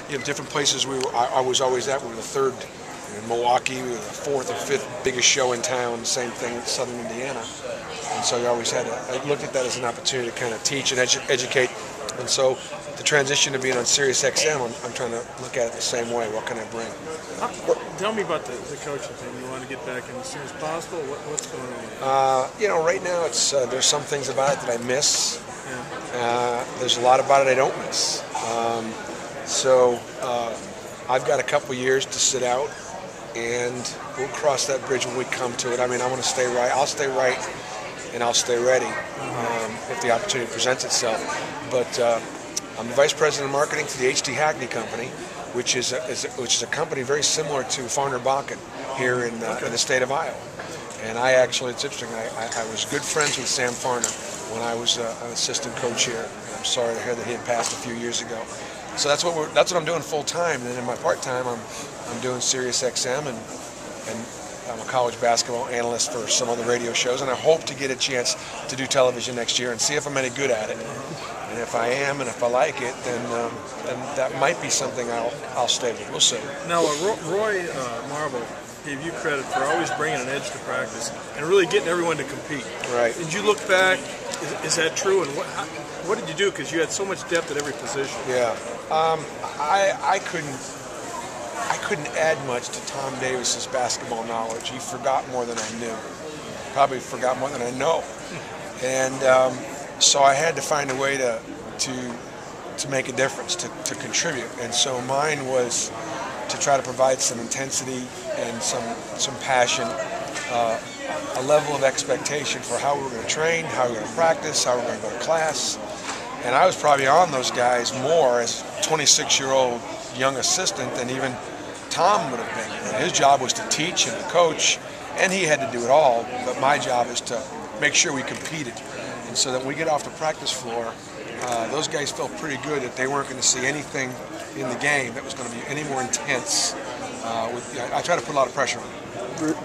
different places I was always at. We were the third in Milwaukee. We were the fourth or fifth biggest show in town. Same thing in Southern Indiana. And so I always I looked at that as an opportunity to kind of teach and educate. And so the transition to being on Sirius XM, I'm trying to look at it the same way. What can I bring? Tell me about the coaching thing. You want to get back in as soon as possible? What's going on? Right now there's some things about it that I miss. Yeah. There's a lot about it I don't miss. I've got a couple years to sit out, and we'll cross that bridge when we come to it. I mean, I want to stay right. I'll stay right, and I'll stay ready if the opportunity presents itself. But I'm the vice president of marketing for the H.T. Hackney Company, which is a company very similar to Farner-Bakken here in the state of Iowa. And it's interesting. I was good friends with Sam Farner when I was an assistant coach here. I'm sorry to hear that he had passed a few years ago. So that's what I'm doing full time. And then in my part time, I'm doing Sirius XM, and I'm a college basketball analyst for some other radio shows. And I hope to get a chance to do television next year and see if I'm any good at it. And if I am, and if I like it, then that might be something I'll stay with. We'll see. Now, Roy Marble gave you credit for always bringing an edge to practice and really getting everyone to compete. Right. Did you look back? Is that true? And what did you do? Because you had so much depth at every position. Yeah. I couldn't add much to Tom Davis's basketball knowledge. He forgot more than I knew. Probably forgot more than I know. And so I had to find a way to make a difference, to contribute. And so mine was to try to provide some intensity and some passion, a level of expectation for how we were going to train, how we were going to practice, how we were going to go to class. And I was probably on those guys more as a 26-year-old young assistant than even Tom would have been. And his job was to teach and to coach, and he had to do it all. But my job is to make sure we competed. And so that when we get off the practice floor, those guys felt pretty good that they weren't going to see anything in the game that was going to be any more intense. I try to put a lot of pressure on them.